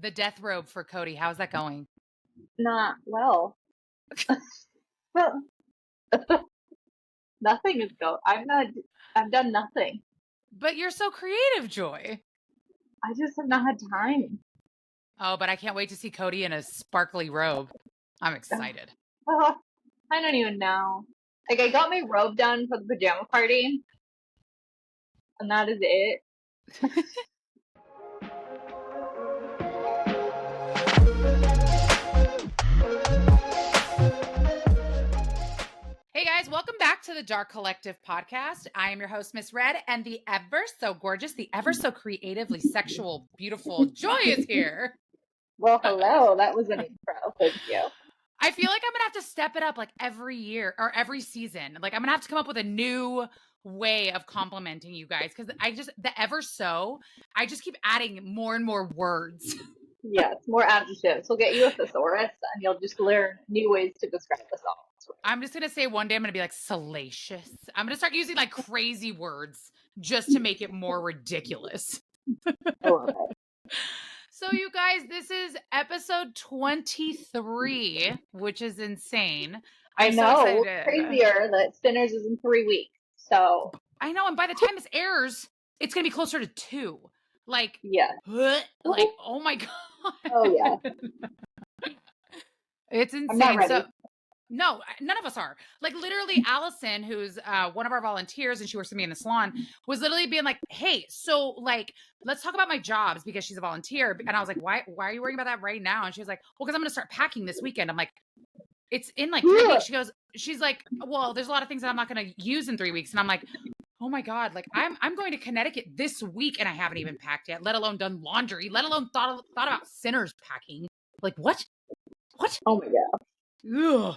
The death robe for Cody. How's that going? Not well. Nothing is go. I've done nothing. But you're so creative, Joy. I just have not had time. Oh, but I can't wait to see Cody in a sparkly robe. I'm excited. I don't even know. Like, I got my robe done for the pajama party, and that is it. Hey guys, welcome back to the Dark Collective podcast. I am your host, Miss Red, and the ever so gorgeous, the ever so creatively sexual, beautiful Joy is here. Well, hello. That was an intro. Thank you. I feel like I'm going to have to step it up like every year or every season. Like I'm going to have to come up with a new way of complimenting you guys because the ever so, I just keep adding more and more words. Yes, more adjectives. We'll get you a thesaurus, and you'll just learn new ways to describe the song. I'm just going to say one day I'm going to be like salacious. I'm going to start using like crazy words just to make it more ridiculous. I love it. So you guys, this is episode 23, which is insane. I know. Crazier that Sinners is in 3 weeks. So I know. And by the time this airs, it's going to be closer to 2. Like, yeah. Like, oh my God. Oh, yeah. It's insane. I'm not ready. No, none of us are. Like literally Allison, who's one of our volunteers and she works with me in the salon, was literally being like, hey, so like, let's talk about my jobs because she's a volunteer. And I was like, why are you worrying about that right now? And she was like, well, because I'm going to start packing this weekend. I'm like, it's in like 3 weeks. She's like, well, there's a lot of things that I'm not going to use in 3 weeks. And I'm like, oh my God, like I'm going to Connecticut this week and I haven't even packed yet, let alone done laundry, let alone thought about Sinners packing. Like what? Oh my God. Ugh.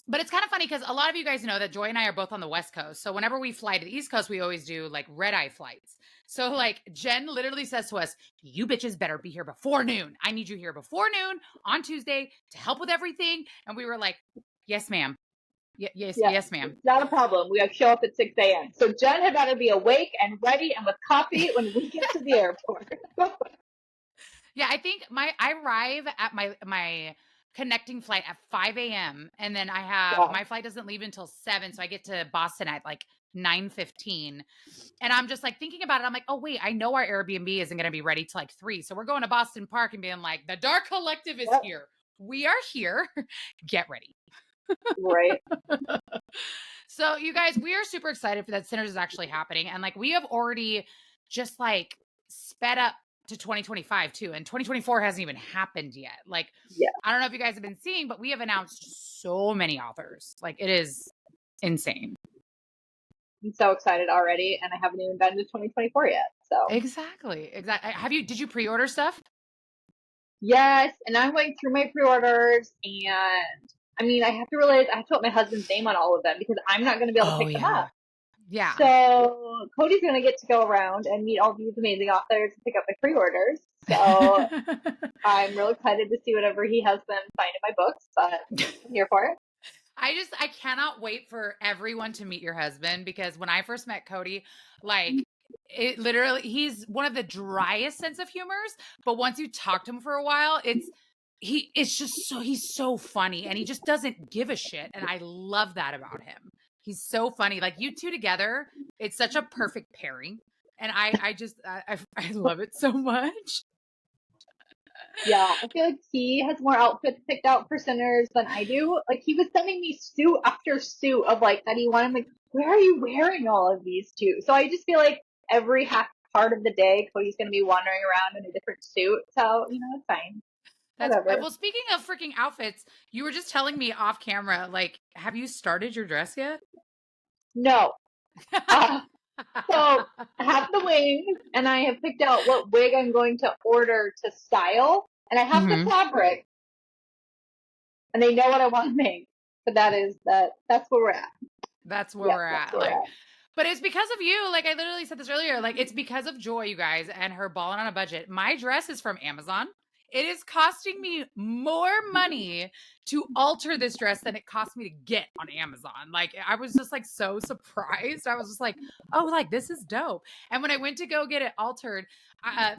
But it's kind of funny because a lot of you guys know that Joy and I are both on the West Coast. So whenever we fly to the East Coast, we always do like red-eye flights. So like Jen literally says to us, you bitches better be here before noon. I need you here before noon on Tuesday to help with everything. And we were like, yes, ma'am. Yes, ma'am. It's not a problem. We have to show up at 6 a.m. So Jen had better be awake and ready and with coffee when we get to the airport. Yeah, I think I arrive at my connecting flight at 5 a.m. and then I have my flight doesn't leave until 7, so I get to Boston at like 9:15. And I'm just like thinking about it. I'm like, oh wait, I know our Airbnb isn't going to be ready till like 3, so we're going to Boston Park and being like, the Dark Collective is here. We are here. Get ready. Right. So you guys, we are super excited for that. Sinners is actually happening, and like we have already just like sped up to 2025 too, and 2024 hasn't even happened yet. Like, yeah. I don't know if you guys have been seeing, but we have announced so many authors. Like, it is insane. I'm so excited already, and I haven't even been to 2024 yet. So exactly. Did you pre-order stuff? Yes, and I'm going through my pre-orders, and I mean, I have to realize I have to put my husband's name on all of them because I'm not going to be able to pick them up. Yeah. So Cody's going to get to go around and meet all these amazing authors and pick up my pre-orders. So I'm real excited to see whatever he has them find in my books, but I'm here for it. I cannot wait for everyone to meet your husband because when I first met Cody, like it literally, he's one of the driest sense of humors, but once you talk to him for a while, he's so funny and he just doesn't give a shit. And I love that about him. He's so funny. Like you two together, it's such a perfect pairing. And I love it so much. Yeah, I feel like he has more outfits picked out for Sinners than I do. Like he was sending me suit after suit of like that he wanted. I'm like, where are you wearing all of these to? So I just feel like every half part of the day, Cody's going to be wandering around in a different suit. So, it's fine. Well, speaking of freaking outfits, you were just telling me off camera, like, have you started your dress yet? No. So I have the wings, and I have picked out what wig I'm going to order to style, and I have the fabric, and they know what I want to make. But that's where we're at. That's where we're at. But it's because of you. Like I literally said this earlier. Like it's because of Joy, you guys, and her balling on a budget. My dress is from Amazon. it is costing me more money to alter this dress than it cost me to get on Amazon. Like, I was just like so surprised. I was just like, oh, like this is dope. And when I went to go get it altered,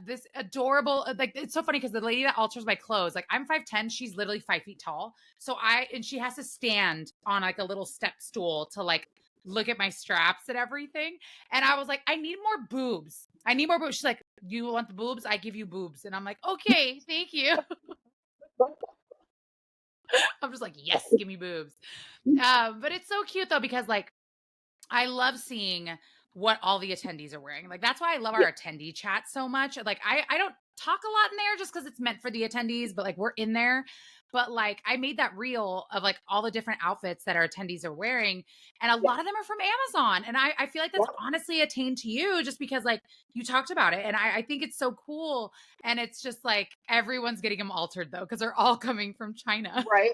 this adorable, like, it's so funny because the lady that alters my clothes, like I'm 5'10", she's literally 5 feet tall. So she has to stand on like a little step stool to like look at my straps and everything. And I was like, I need more boobs. I need more boobs. She's like, you want the boobs? I give you boobs. And I'm like, okay, thank you. I'm just like, yes, give me boobs. But it's so cute though, because like, I love seeing what all the attendees are wearing. Like, that's why I love our attendee chat so much. Like, I don't talk a lot in there just because it's meant for the attendees, but like we're in there. But like, I made that reel of like all the different outfits that our attendees are wearing. And a lot of them are from Amazon. And I feel like that's honestly attained to you just because like you talked about it. And I think it's so cool. And it's just like everyone's getting them altered though, because they're all coming from China. Right.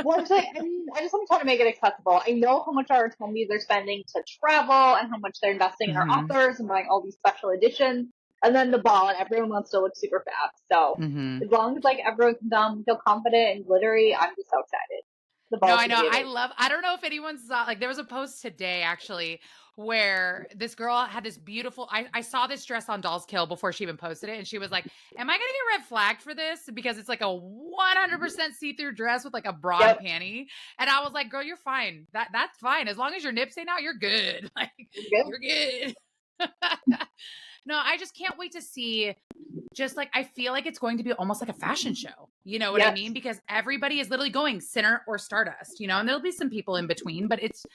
Well, I mean, I just want to try to make it accessible. I know how much our attendees are spending to travel and how much they're investing in our authors and buying all these special editions. And then the ball, and everyone wants to look super fast. So as long as like everyone can feel confident and glittery, I'm just so excited. The ball. No, I know. I don't know if anyone saw, like there was a post today actually where this girl had this beautiful, I saw this dress on Dolls Kill before she even posted it. And she was like, am I going to get red flagged for this? Because it's like a 100% see-through dress with like a broad panty. And I was like, girl, you're fine. That's fine. As long as your nips ain't out, you're good. Like you're good. No, I just can't wait to see. Just like, I feel like it's going to be almost like a fashion show. You know what I mean? Because everybody is literally going Center or Stardust, you know, and there'll be some people in between, but it's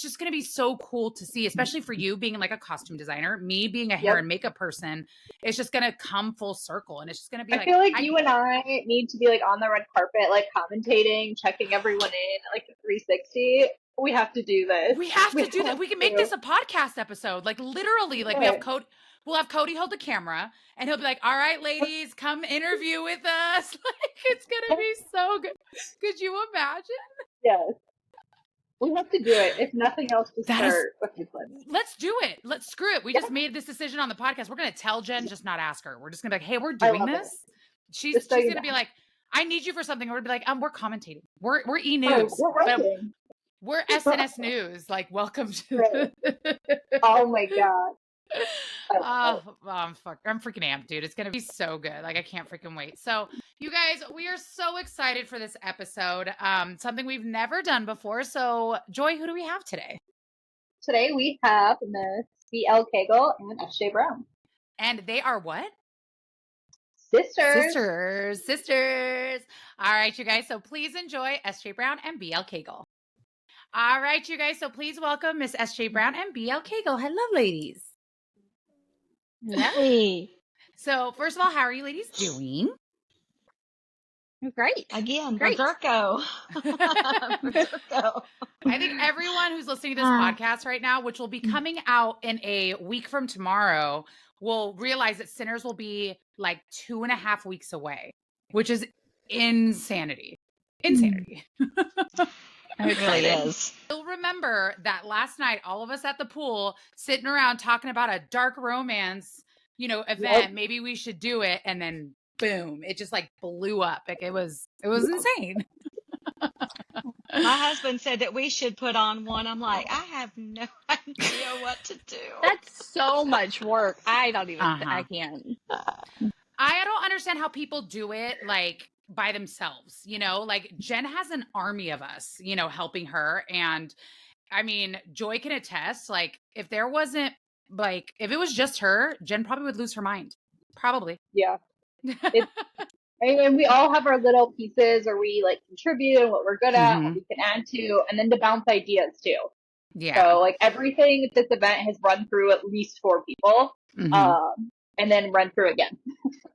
just going to be so cool to see, especially for you being like a costume designer, me being a hair and makeup person. It's just going to come full circle. And it's just going to be I feel like you and I need to be like on the red carpet, like commentating, checking everyone in, like 360. We have to do this. We have to do that. We can make this a podcast episode. Like literally, like we have Cody. We'll have Cody hold the camera and he'll be like, all right, ladies, come interview with us. Like, it's going to be so good. Could you imagine? Yes. We have to do it. If nothing else, to start with this one. Let's do it. Let's screw it. We just made this decision on the podcast. We're going to tell Jen, just not ask her. We're just going to be like, hey, we're doing this. She's going to be like, I need you for something. We're going to be like, we're commentating. We're E-News. We're writing. We're SNS News. Like, welcome to. Oh my God. I'm freaking amped, dude. It's gonna be so good. Like, I can't freaking wait. So you guys, we are so excited for this episode. Something we've never done before. So Joy, who do we have today? Today we have Miss B.L Cagle and S.J Brown. And they are what? Sisters. All right, you guys. So please enjoy S.J Brown and B.L Cagle. All right, you guys. So please welcome Miss S.J Brown and B.L Cagle. Hello, ladies. Hey. So first of all, how are you ladies doing? Great. Again, Berserko. I think everyone who's listening to this podcast right now, which will be coming out in a week from tomorrow, will realize that Sinners will be like 2.5 weeks away, which is insanity. Insanity. It really is. You'll remember that last night, all of us at the pool sitting around talking about a dark romance, event. Yep. Maybe we should do it. And then boom, it just like blew up. Like it was insane. My husband said that we should put on one. I'm like, I have no idea what to do. That's so much work. I don't even, I can't. I don't understand how people do it. Like, by themselves, like Jen has an army of us, helping her. And I mean, Joy can attest, like if there wasn't if it was just her, Jen probably would lose her mind. Probably. Yeah. And we all have our little pieces where we like contribute and what we're good at, what we can add to, and then to bounce ideas too. Yeah. So like everything at this event has run through at least 4 people. And then run through again.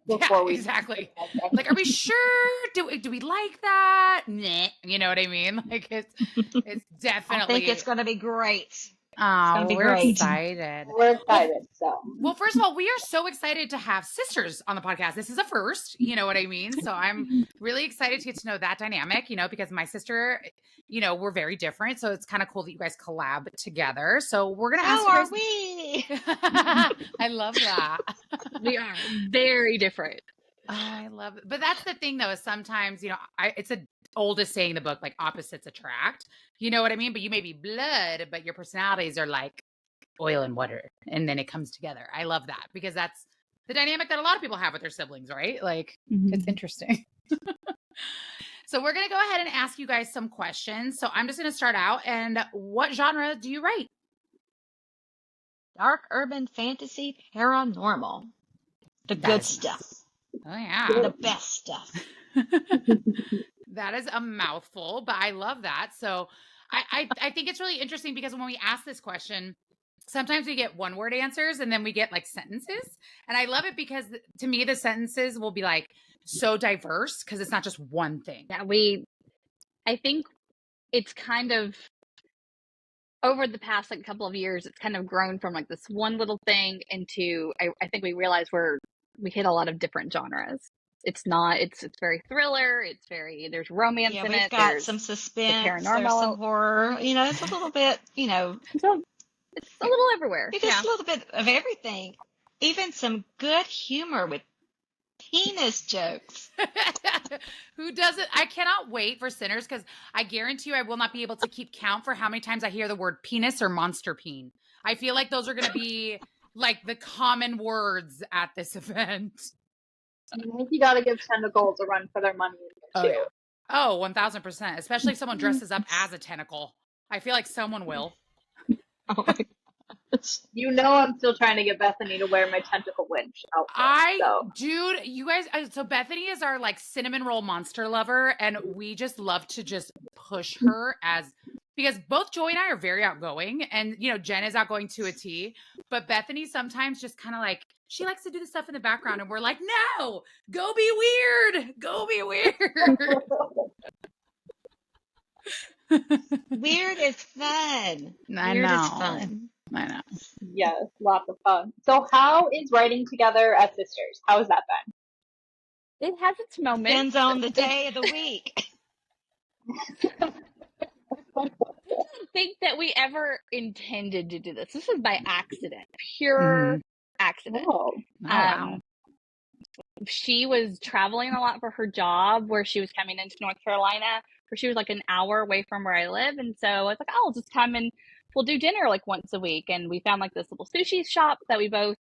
Exactly. Like, are we sure? Do we like that? Nah. You know what I mean? Like, it's definitely. I think it's going to be great. Oh, we're excited. We're excited. So, well, first of all, we are so excited to have sisters on the podcast. This is a first. You know what I mean? So I'm really excited to get to know that dynamic. Because my sister, we're very different. So it's kind of cool that you guys collab together. So we're gonna ask. How are we? I love that. We are very different. Oh, I love it. But that's the thing though, is sometimes, it's a oldest saying in the book, like opposites attract. You know what I mean? But you may be blood, but your personalities are like oil and water. And then it comes together. I love that because that's the dynamic that a lot of people have with their siblings, right? Like it's interesting. So we're going to go ahead and ask you guys some questions. So I'm just going to start out. And what genre do you write? Dark urban fantasy paranormal. The good stuff. Oh, yeah. The best stuff. That is a mouthful, but I love that. So I think it's really interesting because when we ask this question, sometimes we get one word answers and then we get like sentences. And I love it because to me, the sentences will be like so diverse because it's not just one thing. Yeah, I think it's kind of over the past like couple of years, it's kind of grown from like this one little thing into, I think we realize we hit a lot of different genres. It's very thriller. There's romance in it. We've got some suspense, paranormal, there's some horror, it's a little bit, so it's a little everywhere. It's just a little bit of everything. Even some good humor with penis jokes. Who doesn't? I cannot wait for Sinners because I guarantee you I will not be able to keep count for how many times I hear the word penis or monster peen. I feel like those are going to be like the common words at this event. I think you got to give tentacles a run for their money. Oh, yeah. Oh, 1000%. Especially if someone dresses up as a tentacle. I feel like someone will. Oh my gosh. I'm still trying to get Bethany to wear my tentacle winch outfit. Dude, you guys, so Bethany is our like cinnamon roll monster lover, and we just love to just push her because both Joy and I are very outgoing, and Jen is outgoing to a T, but Bethany sometimes just kind of like, she likes to do the stuff in the background, and we're like, no, go be weird. Weird is fun. I Weird know. is fun. I know. Yes, lots of fun. So how is writing together as sisters? How has that been? It has its moments. Depends on the day of the week. I don't think that we ever intended to do this. This was by accident, pure accident. Oh, wow. She was traveling a lot for her job where she was coming into North Carolina, where she was like an hour away from where I live. And so I was like, oh, I'll just come and we'll do dinner like once a week. And we found like this little sushi shop that we both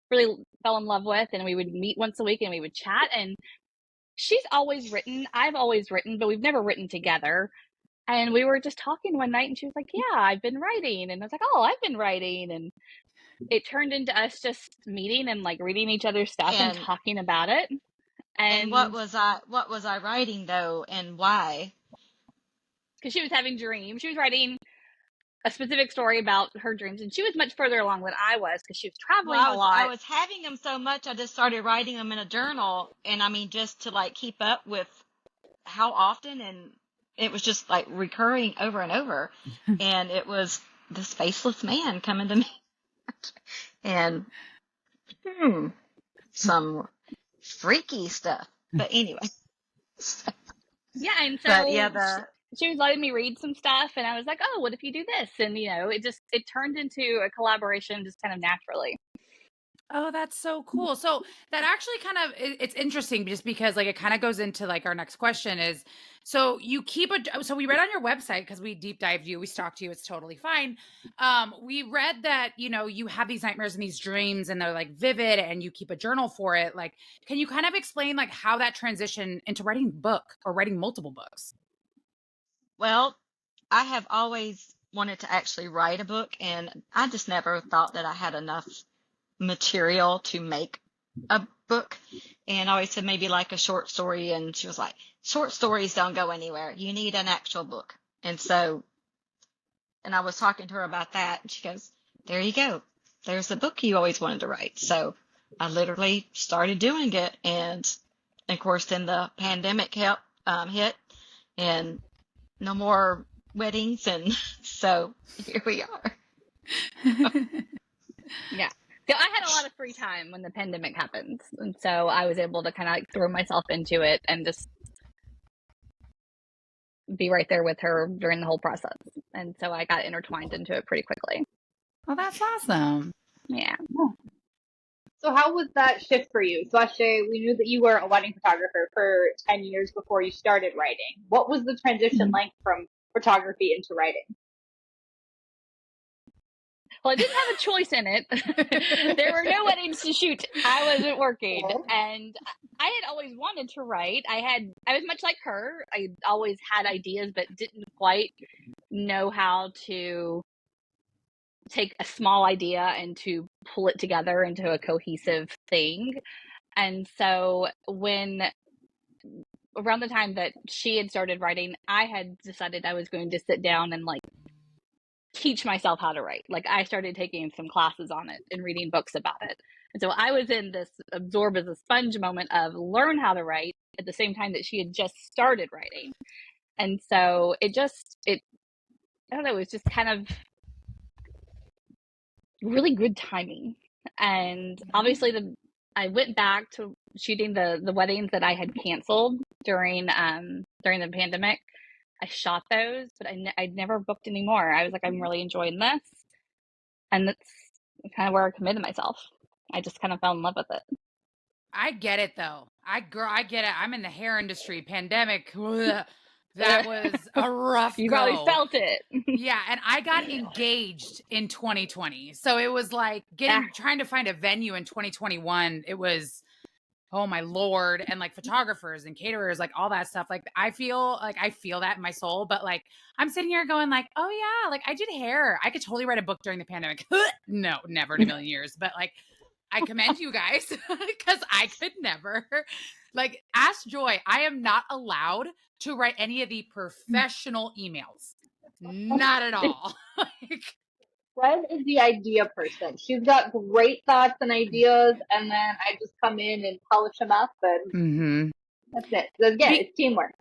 really fell in love with. And we would meet once a week and we would chat. And she's always written. I've always written, but we've never written together. And we were just talking one night and she was like, yeah, I've been writing. And I was like, oh, I've been writing. And it turned into us just meeting and like reading each other's stuff and talking about it. And what was I writing though, and why? Because she was having dreams. She was writing a specific story about her dreams, and she was much further along than I was because she was traveling a lot. I was having them so much, I just started writing them in a journal, and I mean, just to like keep up with how often, and it was just like recurring over and over, and it was this faceless man coming to me, and some freaky stuff. But anyway. Yeah, and so she was letting me read some stuff, and I was like, oh, what if you do this? And, it turned into a collaboration just kind of naturally. Oh, that's so cool. So that actually kind of, it's interesting just because like it kind of goes into like our next question is, so you so we read on your website because we deep dived you, we stalked you, it's totally fine. We read that, you have these nightmares and these dreams and they're like vivid and you keep a journal for it. Like, can you kind of explain like how that transition into writing a book or writing multiple books? Well, I have always wanted to actually write a book, and I just never thought that I had enough material to make a book. And I always said maybe like a short story, and she was like, short stories don't go anywhere. You need an actual book. And I was talking to her about that, and she goes, there you go. There's the book you always wanted to write. So I literally started doing it. And of course, then the pandemic hit, and no more weddings. And so here we are. Yeah. So I had a lot of free time when the pandemic happened. And so I was able to kind of like throw myself into it and just be right there with her during the whole process. And so I got intertwined into it pretty quickly. Oh, that's awesome. Yeah. So how was that shift for you? So Ashay, we knew that you were a wedding photographer for 10 years before you started writing. What was the transition like from photography into writing? Well, I didn't have a choice in it. There were no weddings to shoot. I wasn't working. And I had always wanted to write. I was much like her. I always had ideas, but didn't quite know how to take a small idea and to pull it together into a cohesive thing. And so when around the time that she had started writing, I had decided I was going to sit down and like teach myself how to write. Like I started taking some classes on it and reading books about it. And so I was in this absorb as a sponge moment of learn how to write at the same time that she had just started writing. And so it I don't know, it was just kind of really good timing. And obviously I went back to shooting the weddings that I had canceled during the pandemic. I shot those, but I'd never booked anymore. I was like, I'm really enjoying this. And that's kind of where I committed myself. I just kind of fell in love with it. I get it though. I get it. I'm in the hair industry. Pandemic. Ugh, that was a rough You go. probably felt it. Yeah, and I got engaged in 2020. So it was like trying to find a venue in 2021. It was, oh my Lord. And like photographers and caterers, like all that stuff. Like I feel that in my soul, but like I'm sitting here going like, oh yeah, like I did hair. I could totally write a book during the pandemic. No, never in a million years. But like, I commend you guys because I could never. Like, ask Joy, I am not allowed to write any of the professional emails. Not at all. Like, Fred is the idea person. She's got great thoughts and ideas, and then I just come in and polish them up, and that's it. So again, it's teamwork.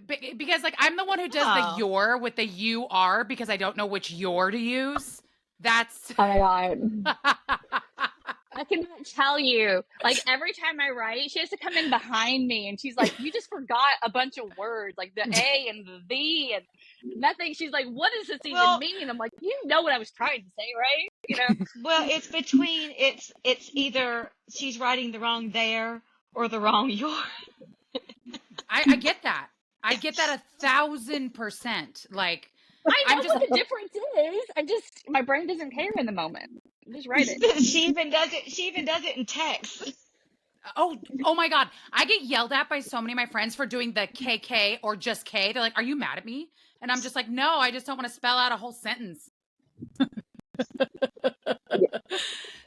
Because like I'm the one who does the your with the UR because I don't know which your to use. That's oh my God. I cannot tell you. Like every time I write, she has to come in behind me and she's like, you just forgot a bunch of words, like the A and the and nothing. She's like, what does this even mean? I'm like, you know what I was trying to say, right? You know? Well, it's between it's either she's writing the wrong there or the wrong your. I get that. I get that 1,000%. Like I know what the difference is. My brain doesn't care in the moment. Just write it. She even does it in text. Oh my God. I get yelled at by so many of my friends for doing the KK or just K. They're like, are you mad at me? And I'm just like, no, I just don't want to spell out a whole sentence.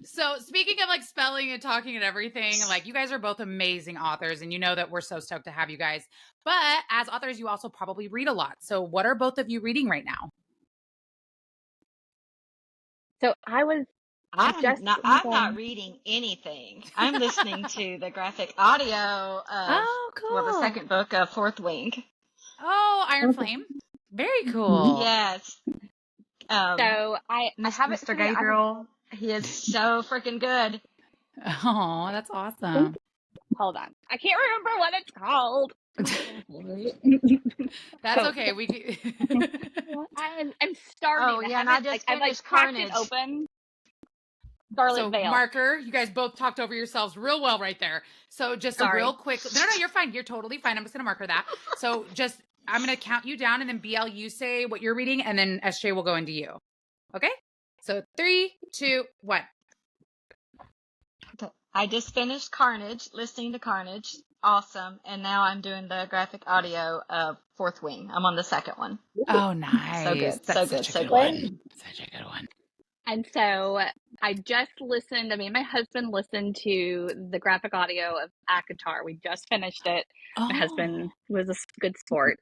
So speaking of like spelling and talking and everything, like you guys are both amazing authors and you know that we're so stoked to have you guys. But as authors, you also probably read a lot. So what are both of you reading right now? So I'm not reading anything. I'm listening to the graphic audio of the second book of Fourth Wing. Oh, Iron Flame. Very cool. Yes. So I haven't Mr. Gabriel. He is so freaking good. Oh, that's awesome. Hold on. I can't remember what it's called. That's okay. I'm starting. Oh yeah, and I just finished Carnage. It open. Scarlet Veil. Marker, you guys both talked over yourselves real well right there. So just a real quick. No, you're fine. You're totally fine. I'm just gonna marker that. So I'm gonna count you down, and then BL, you say what you're reading, and then SJ will go into you. Okay. So 3, 2, 1. Okay. I just finished Carnage, listening to Carnage. Awesome. And now I'm doing the graphic audio of Fourth Wing. I'm on the second one. Oh, nice. So good. That's so good. So good. Such a good one. And so I just listened. I mean, my husband listened to the graphic audio of ACOTAR. We just finished it. My husband was a good sport.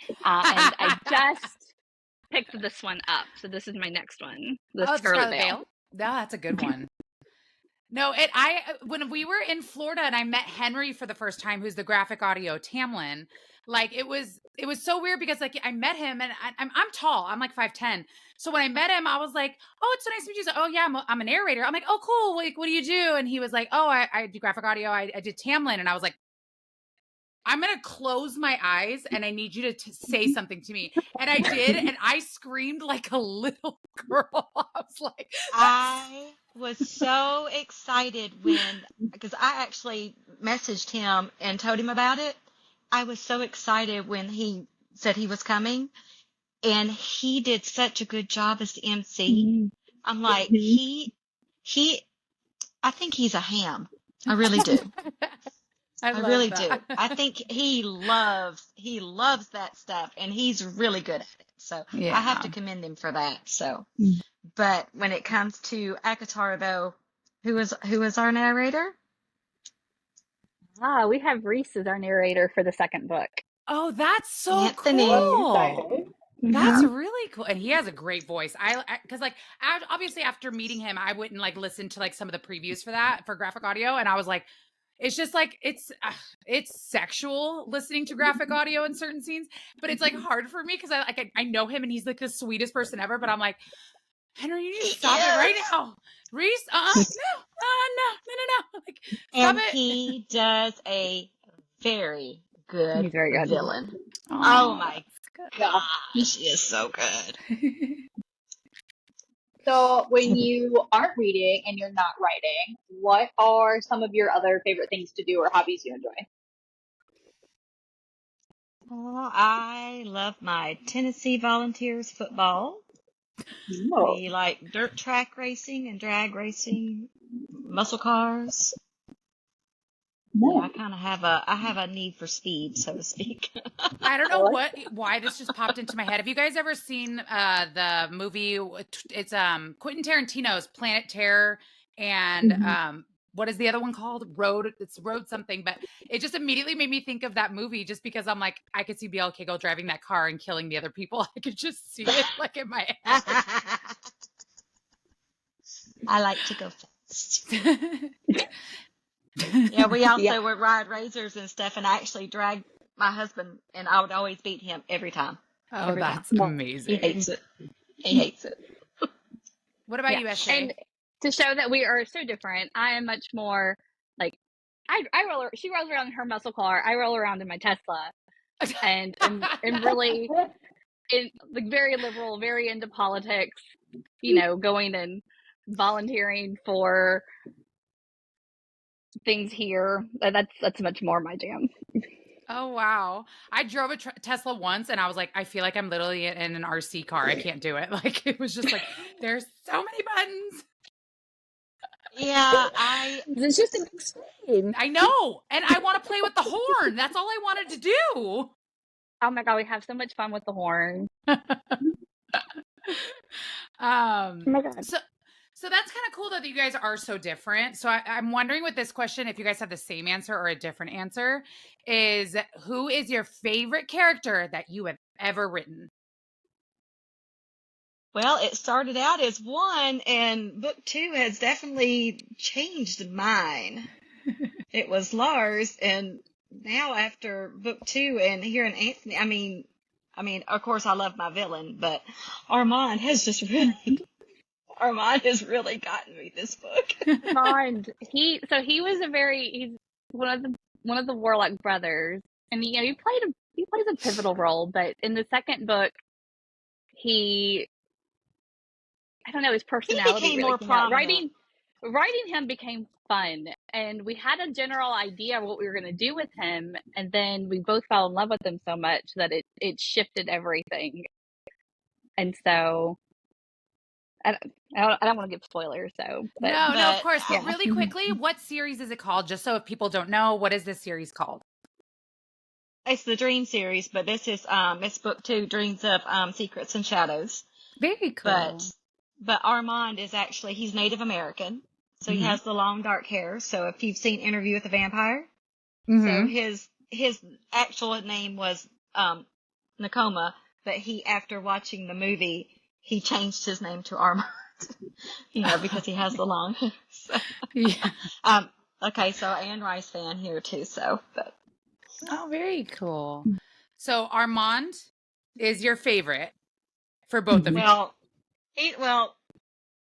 And I just picked this one up. So this is my next one. The Scarlet Veil. No, that's a good one. No, when we were in Florida and I met Henry for the first time, who's the graphic audio Tamlin, like it was so weird because like I met him and I'm tall. I'm like 5'10". So when I met him, I was like, oh, it's so nice to meet you. He's like, oh yeah, I'm a narrator. I'm like, oh cool. Like, what do you do? And he was like, oh, I do graphic audio. I did Tamlin. And I was like, I'm going to close my eyes and I need you to say something to me. And I did. And I screamed like a little girl. I was like, I was so excited because I actually messaged him and told him about it. I was so excited when he said he was coming, and he did such a good job as the MC. I'm like, he, I think he's a ham. I really do. I really do. I think he loves that stuff, and he's really good at it. So I have to commend him for that. So, but when it comes to Akatar, though, who is our narrator? We have Reese as our narrator for the second book. oh, that's so Anthony. cool. That's really cool. And he has a great voice. Because like, obviously after meeting him, I went and like listened to like some of the previews for graphic audio. And I was like, it's just like, it's sexual listening to graphic audio in certain scenes, but it's like hard for me because I know him and he's like the sweetest person ever, but I'm like, Henry, you need to stop it right now. Reese, no. Like, stop it. He does a very good villain. Oh my gosh, he is so good. So when you aren't reading and you're not writing, what are some of your other favorite things to do or hobbies you enjoy? Oh, I love my Tennessee Volunteers football. We like dirt track racing and drag racing, muscle cars. Yeah, I kind of have a need for speed, so to speak. I don't know why this just popped into my head. Have you guys ever seen the movie? It's Quentin Tarantino's Planet Terror, and what is the other one called? It's Road something, but it just immediately made me think of that movie just because I'm like, I could see B.L Cagle driving that car and killing the other people. I could just see it like in my head. I like to go fast. Yeah, we also would ride razors and stuff, and I actually dragged my husband, and I would always beat him every time. Oh, that's amazing. He hates it. He hates it. What about you, S.J.? And to show that we are so different, I am much more like she rolls around in her muscle car, I roll around in my Tesla, and really like very liberal, very into politics, going and volunteering for things here. That's much more my jam. Oh, wow. I drove a Tesla once and I was like, I feel like I'm literally in an RC car. I can't do it. Like, it was just like, there's so many buttons. Yeah, it's just a big screen. I know. And I want to play with the horn. That's all I wanted to do. Oh my God, we have so much fun with the horn. Oh my God. So that's kind of cool though that you guys are so different. So I'm wondering with this question, if you guys have the same answer or a different answer, is who is your favorite character that you have ever written? Well, it started out as one, and book 2 has definitely changed mine. It was Lars, and now after book 2 and hearing Anthony, I mean, of course I love my villain, but Armand has really gotten me this book. Armand, he's one of the Warlock brothers, and he plays a pivotal role, but in the second book, I don't know, his personality became really more came out. prominent. Writing him became fun, and we had a general idea of what we were going to do with him, and then we both fell in love with him so much that it shifted everything. And so I don't want to give spoilers, so. But, no, of course. But really quickly, what series is it called? Just so if people don't know, what is this series called? It's the Dream series, but this is it's book 2, Dreams of Secrets and Shadows. Very cool. But Armand is actually, he's Native American, so he has the long dark hair. So if you've seen Interview with the Vampire, so his actual name was Nakoma, but after watching the movie, he changed his name to Armand, because he has the long hair. So. Yeah. Okay, so Anne Rice fan here too. So, but. Oh, very cool. So Armand is your favorite for both of you. Well,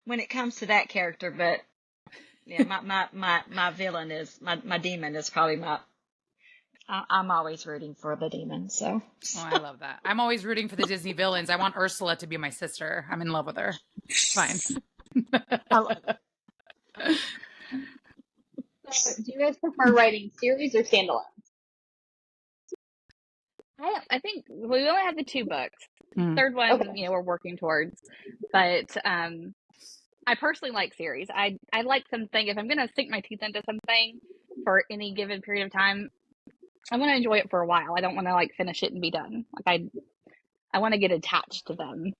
when it comes to that character, but yeah, my villain is my demon is probably I'm always rooting for the demon, so. Oh, I love that. I'm always rooting for the Disney villains. I want Ursula to be my sister. I'm in love with her. It's fine. I love it. So, do you guys prefer writing series or standalone? I think we only have the 2 books. Mm. Third one, Okay. we're working towards. But I personally like series. I like something, if I'm going to sink my teeth into something for any given period of time, I want to enjoy it for a while. I don't want to like finish it and be done. Like I want to get attached to them.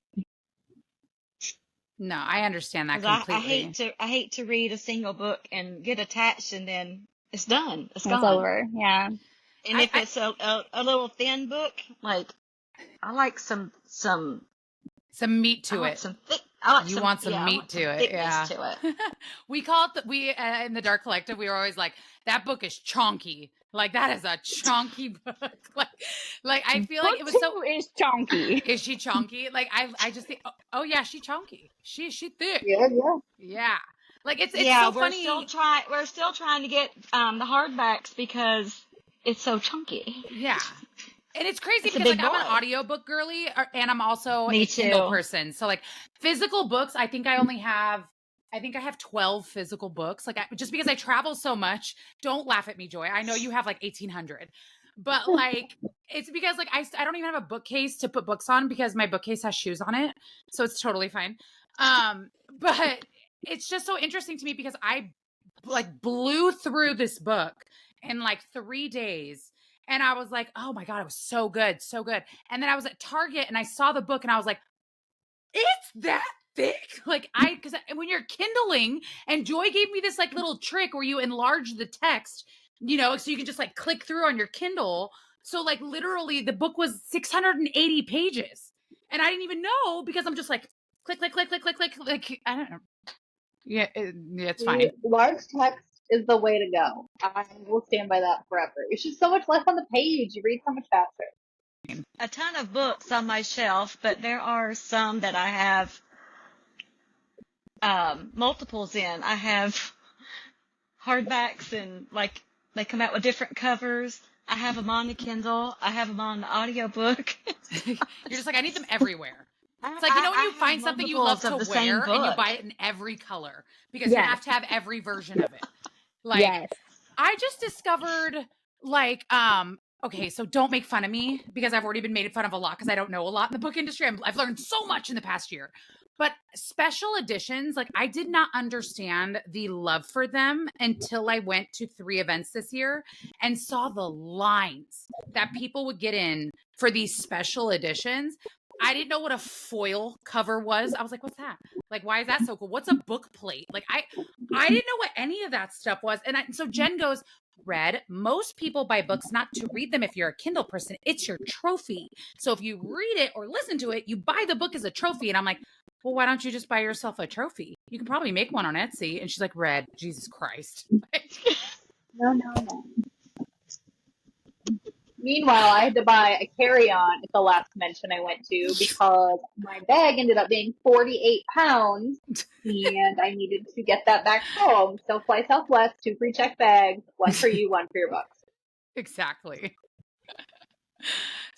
No, I understand that 'Cause completely. I hate to read a single book and get attached and then it's done. It's It's gone. over. Yeah. And if it's a little thin book, like I like some Some meat to I like it. some thick. I like You some, want some yeah, I meat want to some it. thickness Yeah. to it. We call it, in the Dark Collective, we were always like, that book is chonky. Like, that is a chonky book. like I feel like it was Book so. 2 is chonky. Is she chonky? Like, I just think, oh yeah, she chonky. She thick. Yeah. Yeah. Like, it's Yeah, so we're funny. We're still trying to get the hardbacks because it's so chunky. Yeah. And it's crazy It's a because big like I'm an boy. audiobook girly and I'm also Me a Kindle too. person. So like physical books, I think I have 12 physical books. Like just because I travel so much, don't laugh at me, Joy. I know you have like 1,800. But like it's because like I don't even have a bookcase to put books on because my bookcase has shoes on it. So it's totally fine. But it's just so interesting to me because I like blew through this book in like 3 days. And I was like, oh my God, it was so good, so good. And then I was at Target and I saw the book and I was like, it's that thick. Like because when you're Kindling, and Joy gave me this like little trick where you enlarge the text, so you can just like click through on your Kindle. So like literally the book was 680 pages. And I didn't even know because I'm just like, click, click, click, click, click, click. Like, I don't know. Yeah, it's fine. Large text is the way to go. I will stand by that forever. It's just so much less on the page. You read so much faster. A ton of books on my shelf, but there are some that I have multiples in. I have hardbacks and like they come out with different covers. I have them on the Kindle. I have them on the audiobook. You're just like, I need them everywhere. It's like, when you find something you love to wear and you buy it in every color because you have to have every version of it. Like, Yes. I just discovered like, okay, so don't make fun of me because I've already been made fun of a lot because I don't know a lot in the book industry. I've learned so much in the past year. But special editions, like I did not understand the love for them until I went to 3 events this year and saw the lines that people would get in for these special editions. I didn't know what a foil cover was. I was like, what's that? Like, why is that so cool? What's a book plate? Like, I didn't know what any of that stuff was. And so Jen goes, Red, most people buy books not to read them if you're a Kindle person. It's your trophy. So if you read it or listen to it, you buy the book as a trophy. And I'm like, well, why don't you just buy yourself a trophy? You can probably make one on Etsy. And she's like, Red, Jesus Christ. No. Meanwhile, I had to buy a carry-on at the last convention I went to because my bag ended up being 48 pounds and I needed to get that back home. So fly Southwest, 2 free check bags, 1 for you, 1 for your books. Exactly.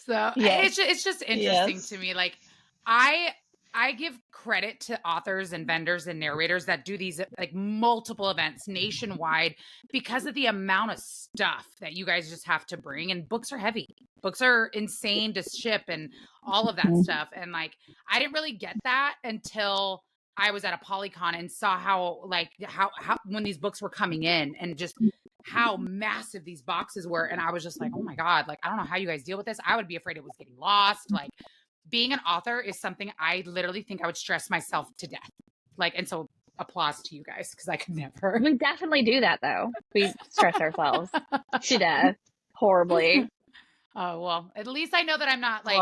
So Yes. it's just interesting to me. Like I give credit to authors and vendors and narrators that do these like multiple events nationwide because of the amount of stuff that you guys just have to bring. And books are heavy. Books are insane to ship and all of that stuff. And like, I didn't really get that until I was at a Polycon and saw how when these books were coming in and just how massive these boxes were. And I was just like, oh my God, like, I don't know how you guys deal with this. I would be afraid it was getting lost. Like, being an author is something I literally think I would stress myself to death. Like, and so applause to you guys because I could never. We definitely do that though. We stress ourselves to death horribly. Oh, well, at least I know that I'm not like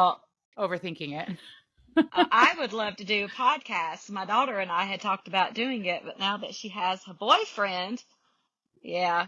overthinking it. I would love to do podcasts. My daughter and I had talked about doing it, but now that she has a boyfriend, yeah,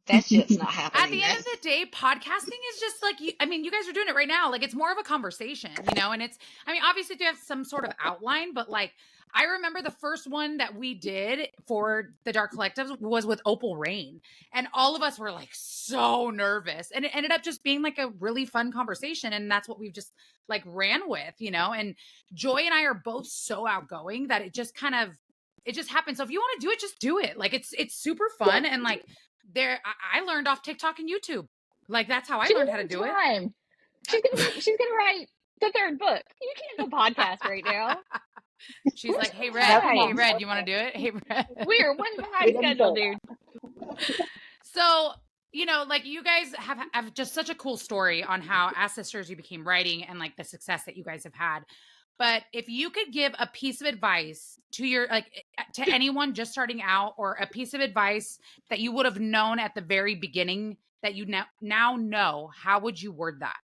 that shit's not happening. At the end of the day, podcasting is just like, you guys are doing it right now. Like, it's more of a conversation, and it's, obviously you have some sort of outline, but like, I remember the first one that we did for the Dark Collective was with Opal Rain. And all of us were like so nervous. And it ended up just being like a really fun conversation. And that's what we've just like ran with, you know? And Joy and I are both so outgoing that it just kind of, it just happens. So if you want to do it, just do it. Like it's super fun. And like I learned off TikTok and YouTube. Like that's how I learned how to do it. She's gonna write the third book. You can't go podcast right now. She's like, hey, Red, hey, Red, you want to do it? Hey, Red. We're one behind schedule, dude. So, you know, like you guys have just such a cool story on how as sisters you became writing and like the success that you guys have had. But if you could give a piece of advice to your, like to anyone just starting out, or a piece of advice that you would have known at the very beginning that you now know, how would you word that?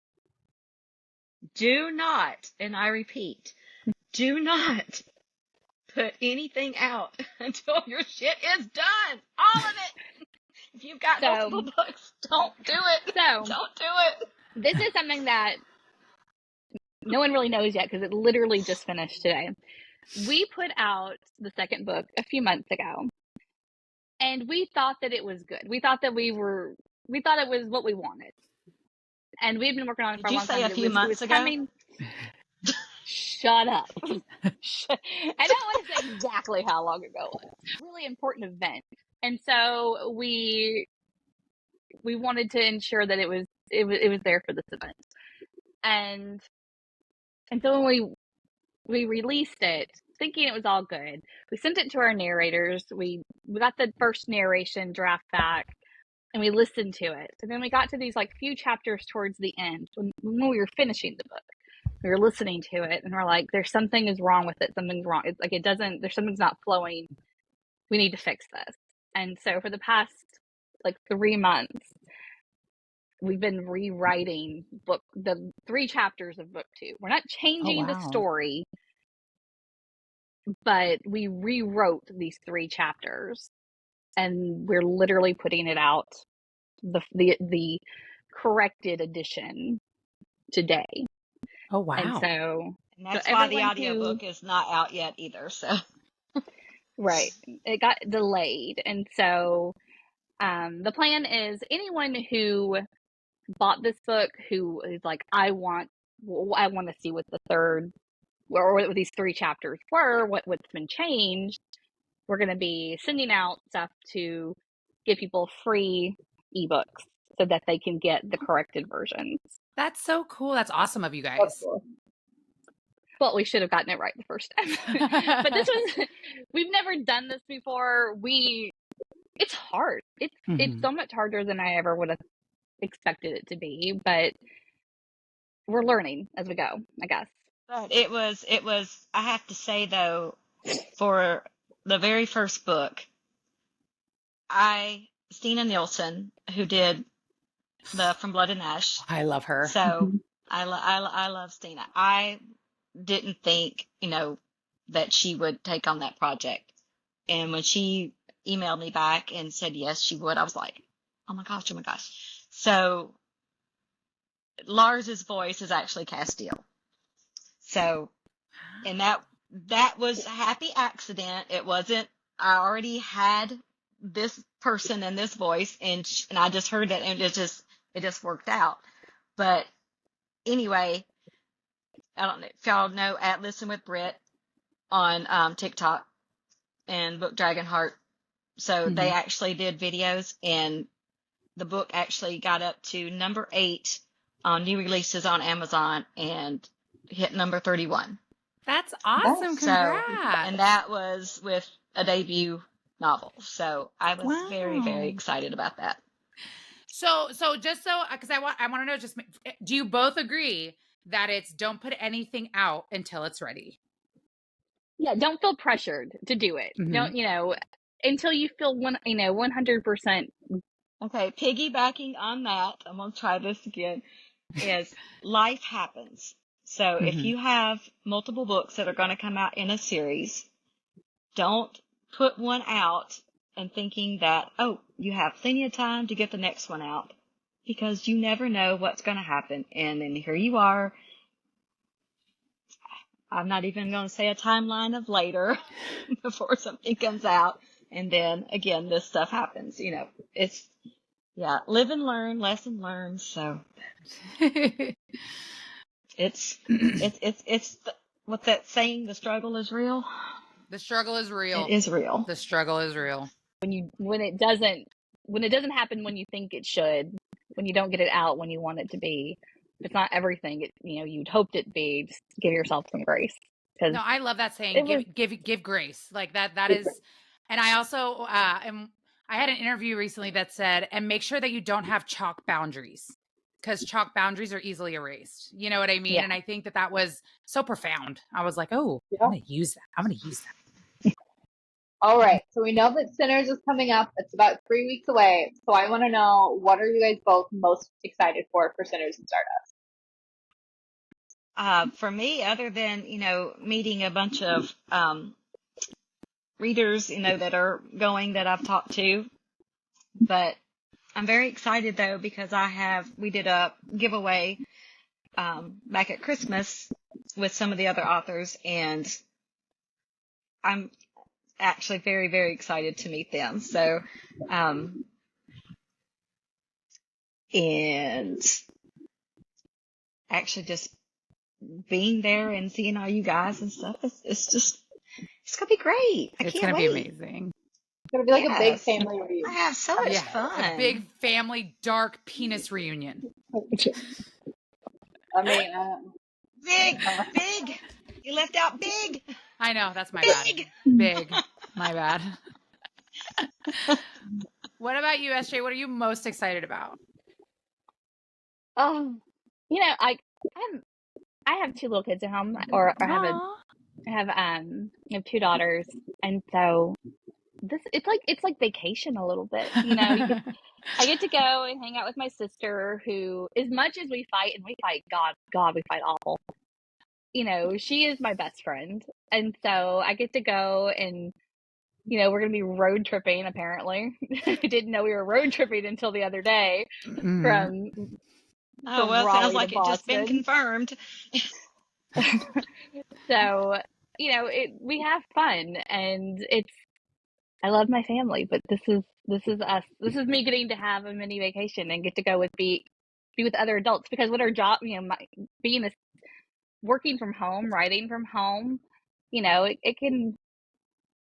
Do not, and I repeat, do not put anything out until your shit is done. All of it. If you've got multiple books, don't do it. Don't do it. This is something that no one really knows yet because it literally just finished today. We put out the second book a few months ago, and we thought that it was good. We thought that we thought it was what we wanted. And we've been working on it for a long time. Did you say a few months ago? Shut up. I don't want to say exactly how long ago it was. It's a really important event. And so we wanted to ensure that it was there for this event. And so when we released it, thinking it was all good, we sent it to our narrators. We got the first narration draft back, and we listened to it. And then we got to these like few chapters towards the end when we were finishing the book. We were listening to it, and we're like, "There's something is wrong with it. Something's wrong. It's like there's something's not flowing. We need to fix this." And so for the past like 3 months, we've been rewriting the 3 chapters of book 2. We're not changing the story, but we rewrote these 3 chapters, and we're literally putting it out, the corrected edition today. Oh, wow. And that's why the audiobook is not out yet either. So right. It got delayed. And so the plan is anyone who bought this book who is like, I want to see what the third or what these 3 chapters were, what's been changed. We're going to be sending out stuff to give people free ebooks so that they can get the corrected versions. That's so cool. That's awesome of you guys. That's cool. Well, we should have gotten it right the first time. But we've never done this before. It's hard. It's so much harder than I ever would have expected it to be, but we're learning as we go, I guess. But it was, I have to say though, for the very first book, Stina Nielsen, who did the From Blood and Ash. I love her. So I love Stina. I didn't think, that she would take on that project. And when she emailed me back and said yes, she would, I was like, oh my gosh. So Lars's voice is actually Castiel. So, and that was a happy accident. It wasn't, I already had this person and this voice, and I just heard it, and it just worked out. But anyway, I don't know if y'all know at Listen with Brit on TikTok and Book Dragonheart. So they actually did videos, and the book actually got up to number 8 on new releases on Amazon and hit number 31. That's awesome. Congrats. And that was with a debut novel. So I was very, very excited about that. So just because I want to know, just do you both agree that it's don't put anything out until it's ready? Yeah, don't feel pressured to do it. Don't, until you feel 100%. Okay, piggybacking on that, I'm going to try this again, is life happens. So if you have multiple books that are going to come out in a series, don't put one out and thinking that, you have plenty of time to get the next one out, because you never know what's going to happen. And then here you are. I'm not even going to say a timeline of later before something comes out. And then again, this stuff happens, it's, live and learn, lesson learned. So it's what that saying, the struggle is real. The struggle is real. It is real. The struggle is real. When it doesn't happen when you think it should, when you don't get it out when you want it to be, if it's not everything you'd hoped it'd be, just give yourself some grace. No, I love that saying. Give grace. Like that is, and I also I had an interview recently that said, and make sure that you don't have chalk boundaries, because chalk boundaries are easily erased. You know what I mean? Yeah. And I think that was so profound. I was like, oh, yeah. I'm going to use that. All right. So we know that Sinners is coming up. It's about 3 weeks away. So I want to know, what are you guys both most excited for Sinners and Stardust? For me, other than, meeting a bunch of readers, that are going, that I've talked to. But I'm very excited, though, because we did a giveaway back at Christmas with some of the other authors, and I'm actually very, very excited to meet them. So, and actually just being there and seeing all you guys and stuff, it's gonna be great. It's gonna be amazing. It's gonna be like a big family reunion. I have so much fun. A big family dark penis reunion. I mean, big. You left out big. I know, that's my big. bad. Big. My bad. What about you, SJ? What are you most excited about? I have 2 little kids at home, or I have 2 daughters, and so it's like vacation a little bit. I get to go and hang out with my sister, who, as much as we fight, and we fight, God, we fight awful. She is my best friend, and so I get to go and we're gonna be road tripping. Apparently, I didn't know we were road tripping until the other day from. Oh, well, it sounds like it just been confirmed. So, we have fun, and I love my family, but this is us. This is me getting to have a mini vacation and get to go be with other adults, because with our job, working from home, writing from home, it can,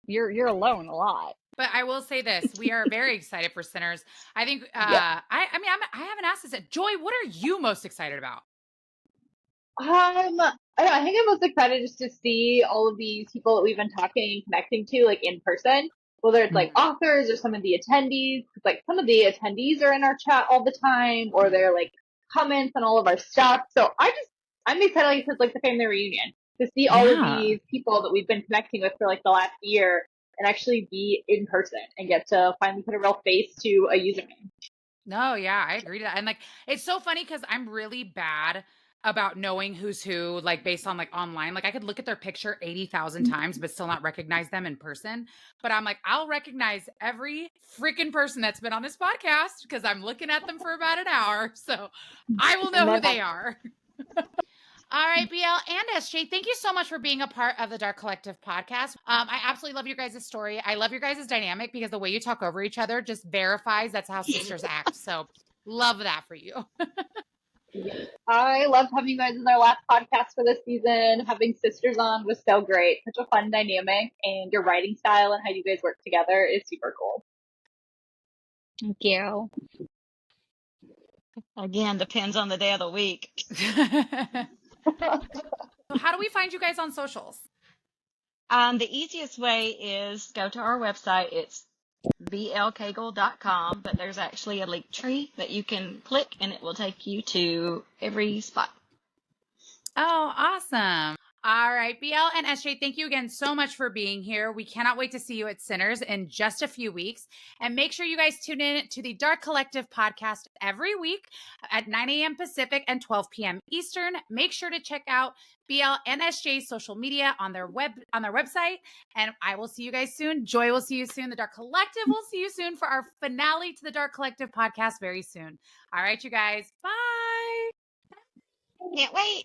you're alone a lot. But I will say this: we are very excited for Sinners. I think. I haven't asked this yet. Joy, what are you most excited about? I think I'm most excited just to see all of these people that we've been talking and connecting to, like, in person. Whether it's like authors or some of the attendees, because like some of the attendees are in our chat all the time, or they're like comments on all of our stuff. So I'm excited because like the family reunion, to see all of these people that we've been connecting with for like the last year, and actually be in person and get to finally put a real face to a username. No, yeah, I agree to that. And like, it's so funny because I'm really bad about knowing who's who, like based on like online. Like I could look at their picture 80,000 times, but still not recognize them in person. But I'm like, I'll recognize every freaking person that's been on this podcast because I'm looking at them for about an hour. So I will know who they are. All right, BL and SJ, thank you so much for being a part of the Dark Collective podcast. I absolutely love your guys' story. I love your guys' dynamic because the way you talk over each other just verifies that's how sisters act. So love that for you. I loved having you guys as our last podcast for this season. Having sisters on was so great. Such a fun dynamic, and your writing style and how you guys work together is super cool. Thank you. Again, depends on the day of the week. How do we find you guys on socials? The easiest way is go to our website. It's blcagle.com, but there's actually a link tree that you can click and it will take you to every spot. Oh, awesome. All right, BL and SJ, thank you again so much for being here. We cannot wait to see you at Sinners in just a few weeks. And make sure you guys tune in to the Dark Collective podcast every week at 9 a.m. Pacific and 12 p.m. Eastern. Make sure to check out BL and SJ's social media on their website. And I will see you guys soon. Joy will see you soon. The Dark Collective will see you soon for our finale to the Dark Collective podcast very soon. All right, you guys. Bye. Can't wait.